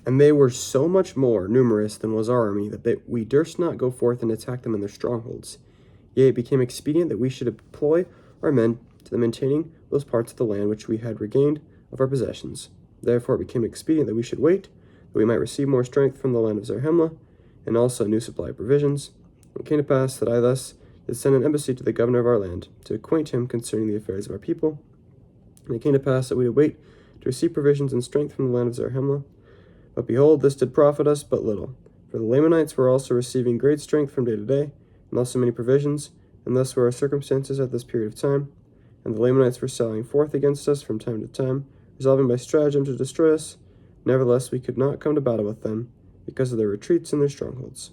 And they were so much more numerous than was our army that we durst not go forth and attack them in their strongholds. Yea, it became expedient that we should employ our men to the maintaining those parts of the land which we had regained of our possessions. Therefore it became expedient that we should wait, that we might receive more strength from the land of Zarhemla, and also a new supply of provisions. It came to pass that I thus did send an embassy to the governor of our land, to acquaint him concerning the affairs of our people. And it came to pass that we did wait to receive provisions and strength from the land of Zarhemla. But behold, this did profit us but little. For the Lamanites were also receiving great strength from day to day, and also many provisions, and thus were our circumstances at this period of time. And the Lamanites were sallying forth against us from time to time, resolving by stratagem to destroy us. Nevertheless, we could not come to battle with them, because of their retreats and their strongholds.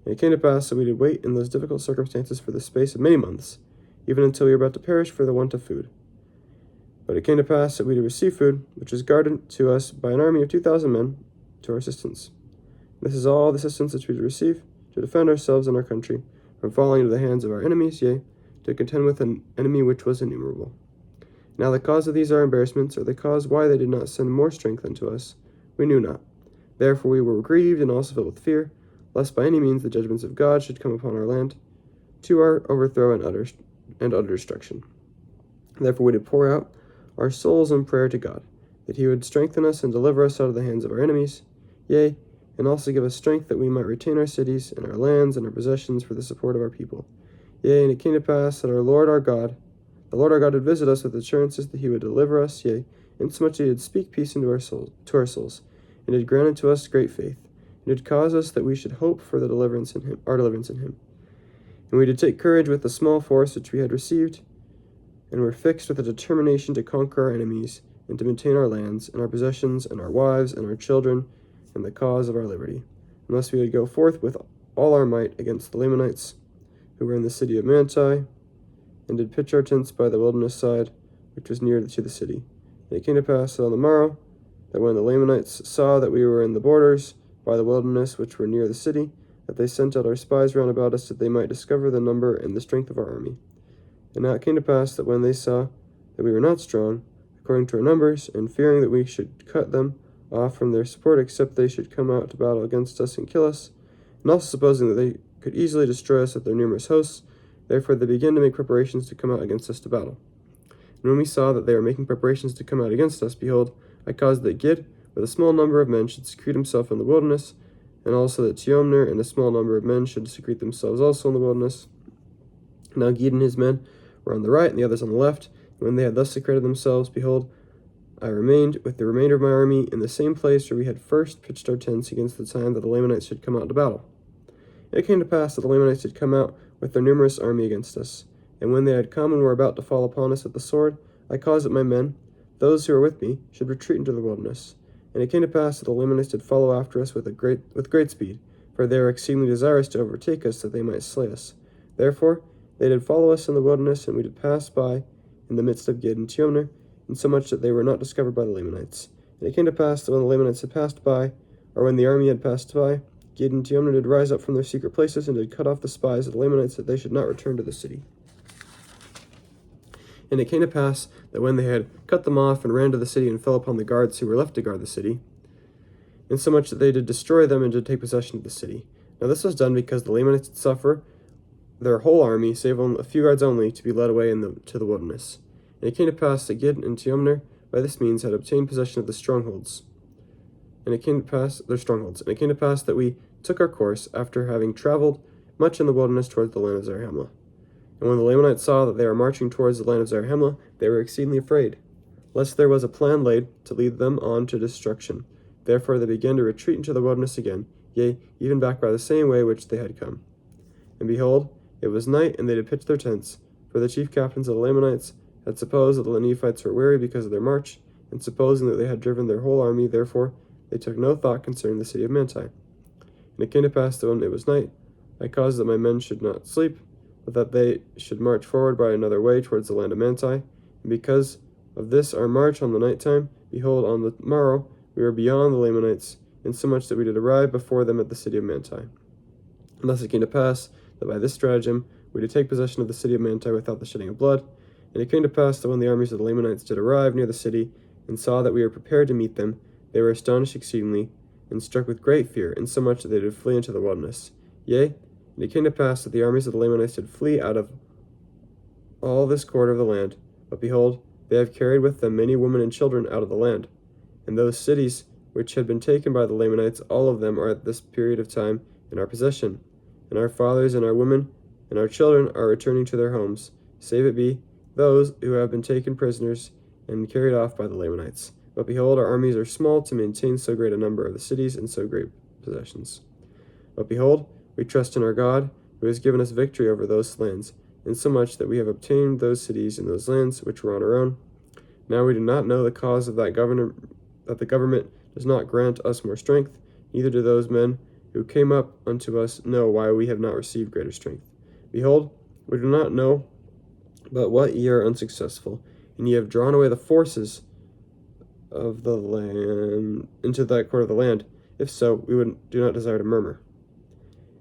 And it came to pass that we did wait in those difficult circumstances for the space of many months, even until we were about to perish for the want of food. But it came to pass that we did receive food, which was guarded to us by an army of 2,000 men, to our assistance. This is all the assistance which we did receive, to defend ourselves and our country from falling into the hands of our enemies, yea, to contend with an enemy which was innumerable. Now the cause of these our embarrassments, or the cause why they did not send more strength unto us, we knew not. Therefore we were grieved and also filled with fear, lest by any means the judgments of God should come upon our land, to our overthrow and utter destruction. Therefore we did pour out our souls in prayer to God, that he would strengthen us and deliver us out of the hands of our enemies, yea, and also give us strength that we might retain our cities and our lands and our possessions for the support of our people. Yea, and it came to pass that the Lord our God did visit us with assurances that he would deliver us, yea, insomuch that he did speak peace into to our souls, and did grant unto us great faith, and did cause us that we should hope for our deliverance in him. And we did take courage with the small force which we had received, and were fixed with a determination to conquer our enemies, and to maintain our lands, and our possessions, and our wives, and our children, and the cause of our liberty, unless we would go forth with all our might against the Lamanites, who were in the city of Manti, and did pitch our tents by the wilderness side, which was near to the city. And it came to pass on the morrow, that when the Lamanites saw that we were in the borders, by the wilderness which were near the city, that they sent out our spies round about us, that they might discover the number and the strength of our army. And now it came to pass that when they saw that we were not strong, according to our numbers, and fearing that we should cut them off from their support, except they should come out to battle against us and kill us, and also supposing that they could easily destroy us with their numerous hosts, therefore they began to make preparations to come out against us to battle. And when we saw that they were making preparations to come out against us, behold, I caused that Gid, with a small number of men, should secrete himself in the wilderness, and also that Teomner and a small number of men should secrete themselves also in the wilderness. Now Gid and his men were on the right, and the others on the left. And when they had thus secreted themselves, behold, I remained with the remainder of my army in the same place where we had first pitched our tents against the time that the Lamanites should come out to battle. And it came to pass that the Lamanites did come out with their numerous army against us. And when they had come and were about to fall upon us with the sword, I caused that my men, those who were with me, should retreat into the wilderness. And it came to pass that the Lamanites did follow after us with great speed, for they were exceedingly desirous to overtake us, that they might slay us. Therefore they did follow us in the wilderness, and we did pass by in the midst of Gid and Teomner, insomuch that they were not discovered by the Lamanites. And it came to pass that when the Lamanites had passed by, or when the army had passed by, Gid and Teomner did rise up from their secret places, and did cut off the spies of the Lamanites, that they should not return to the city. And it came to pass that when they had cut them off, and ran to the city, and fell upon the guards who were left to guard the city, insomuch that they did destroy them, and did take possession of the city. Now this was done because the Lamanites did suffer their whole army, save a few guards only, to be led away to the wilderness. And it came to pass that Gid and Teomner by this means had obtained possession of the strongholds. And it came to pass that we took our course, after having traveled much in the wilderness towards the land of Zarhemla. And when the Lamanites saw that they were marching towards the land of Zarhemla, they were exceedingly afraid, lest there was a plan laid to lead them on to destruction. Therefore they began to retreat into the wilderness again, yea, even back by the same way which they had come. And behold, it was night, and they did pitch their tents, for the chief captains of the Lamanites had supposed that the Nephites were weary because of their march, and supposing that they had driven their whole army, therefore they took no thought concerning the city of Manti. And it came to pass that when it was night, I caused that my men should not sleep, but that they should march forward by another way towards the land of Manti. And because of this our march on the night time, behold, on the morrow we were beyond the Lamanites, insomuch that we did arrive before them at the city of Manti. And thus it came to pass that by this stratagem we did take possession of the city of Manti without the shedding of blood. And it came to pass that when the armies of the Lamanites did arrive near the city, and saw that we were prepared to meet them, they were astonished exceedingly, and struck with great fear, insomuch that they did flee into the wilderness. Yea, and it came to pass that the armies of the Lamanites did flee out of all this quarter of the land. But behold, they have carried with them many women and children out of the land. And those cities which had been taken by the Lamanites, all of them are at this period of time in our possession. And our fathers and our women and our children are returning to their homes, save it be those who have been taken prisoners and carried off by the Lamanites. But behold, our armies are small to maintain so great a number of the cities and so great possessions. But behold, we trust in our God, who has given us victory over those lands, insomuch that we have obtained those cities and those lands which were on our own. Now we do not know the cause of that the government does not grant us more strength, neither do those men who came up unto us know why we have not received greater strength. Behold, we do not know but what ye are unsuccessful, and ye have drawn away the forces of the land into that quarter of the land. If so, we do not desire to murmur.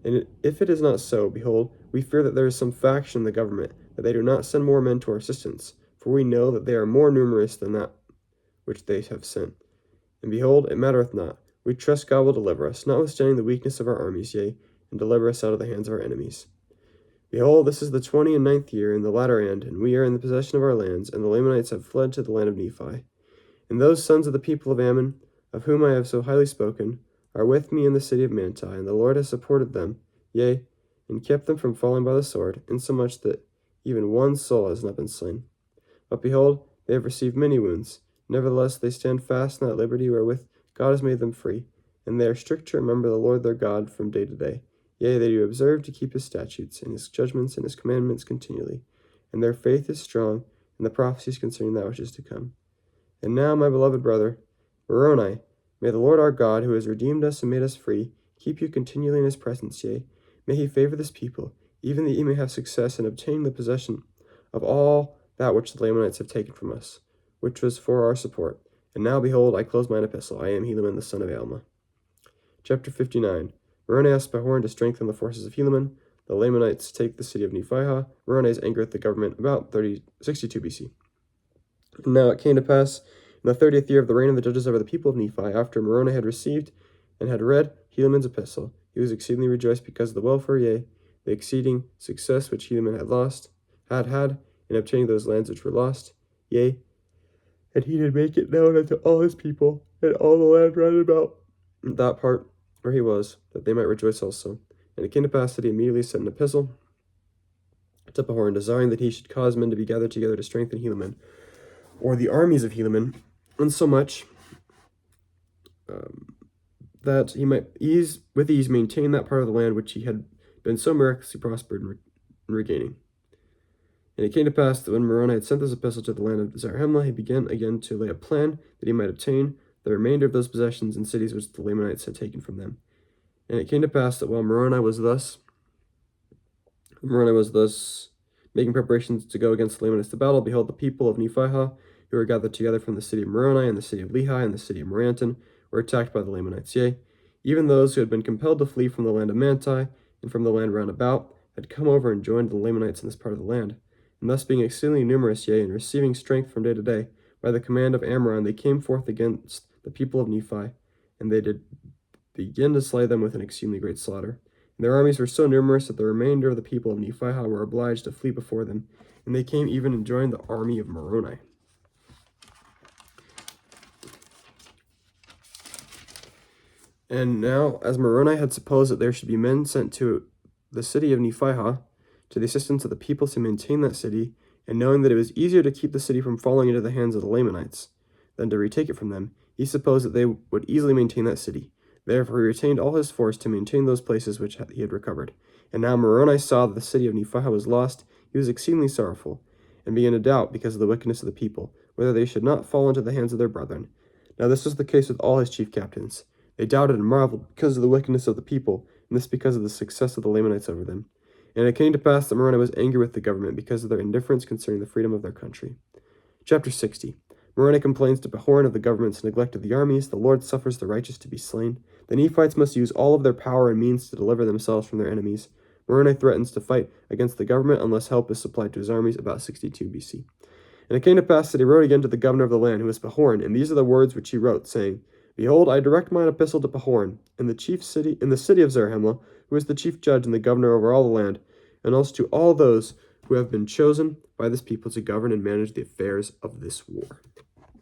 And if it is not so, behold, we fear that there is some faction in the government, that they do not send more men to our assistance, for we know that they are more numerous than that which they have sent. And behold, it mattereth not. We trust God will deliver us, notwithstanding the weakness of our armies, yea, and deliver us out of the hands of our enemies. Behold, this is the 29th year in the latter end, and we are in the possession of our lands, and the Lamanites have fled to the land of Nephi. And those sons of the people of Ammon, of whom I have so highly spoken, are with me in the city of Manti, and the Lord has supported them, yea, and kept them from falling by the sword, insomuch that even one soul has not been slain. But behold, they have received many wounds. Nevertheless, they stand fast in that liberty wherewith God has made them free, and they are strict to remember the Lord their God from day to day. Yea, they do observe to keep his statutes, and his judgments, and his commandments continually. And their faith is strong, and the prophecies concerning that which is to come. And now, my beloved brother, Moroni, may the Lord our God, who has redeemed us and made us free, keep you continually in his presence, yea, may he favor this people, even that ye may have success in obtaining the possession of all that which the Lamanites have taken from us, which was for our support. And now, behold, I close mine epistle. I am Helaman, the son of Alma. Chapter 59. Moroni asks Behorn to strengthen the forces of Helaman. The Lamanites take the city of Nephihah. Moroni is angry at the government about 62 BC. And now it came to pass, in the 30th year of the reign of the judges over the people of Nephi, after Moroni had received and had read Helaman's epistle, he was exceedingly rejoiced because of the welfare, yea, the exceeding success which Helaman had in obtaining those lands which were lost, yea, and he did make it known unto all his people, and all the land round about that part where he was, that they might rejoice also. And it came to pass that he immediately sent an epistle to Behorn, desiring that he should cause men to be gathered together to strengthen Helaman, or the armies of Helaman, insomuch that he might with ease maintain that part of the land which he had been so miraculously prospered in regaining. And it came to pass that when Moroni had sent this epistle to the land of Zarahemla, he began again to lay a plan that he might obtain the remainder of those possessions and cities which the Lamanites had taken from them. And it came to pass that while Moroni was thus making preparations to go against the Lamanites to battle, behold, the people of Nephihah, who were gathered together from the city of Moroni and the city of Lehi and the city of Moranton, were attacked by the Lamanites. Yea, even those who had been compelled to flee from the land of Manti and from the land round about had come over and joined the Lamanites in this part of the land. And thus being exceedingly numerous, yea, and receiving strength from day to day, by the command of Amram, they came forth against the people of Nephi, and they did begin to slay them with an exceedingly great slaughter. And their armies were so numerous that the remainder of the people of Nephihah were obliged to flee before them, and they came even and joined the army of Moroni. And now, as Moroni had supposed that there should be men sent to the city of Nephihah to the assistance of the people to maintain that city, and knowing that it was easier to keep the city from falling into the hands of the Lamanites than to retake it from them, he supposed that they would easily maintain that city. Therefore he retained all his force to maintain those places which he had recovered. And now Moroni saw that the city of Nephihah was lost. He was exceedingly sorrowful, and began to doubt, because of the wickedness of the people, whether they should not fall into the hands of their brethren. Now this was the case with all his chief captains. They doubted and marveled because of the wickedness of the people, and this because of the success of the Lamanites over them. And it came to pass that Moroni was angry with the government because of their indifference concerning the freedom of their country. Chapter 60. Moroni complains to Behorn of the government's neglect of the armies. The Lord suffers the righteous to be slain. The Nephites must use all of their power and means to deliver themselves from their enemies. Moroni threatens to fight against the government unless help is supplied to his armies, about 62 BC. And it came to pass that he wrote again to the governor of the land, who was Behorn, and these are the words which he wrote, saying, Behold, I direct mine epistle to Pahorn, in the city of Zarahemla, who is the chief judge and the governor over all the land, and also to all those who have been chosen by this people to govern and manage the affairs of this war.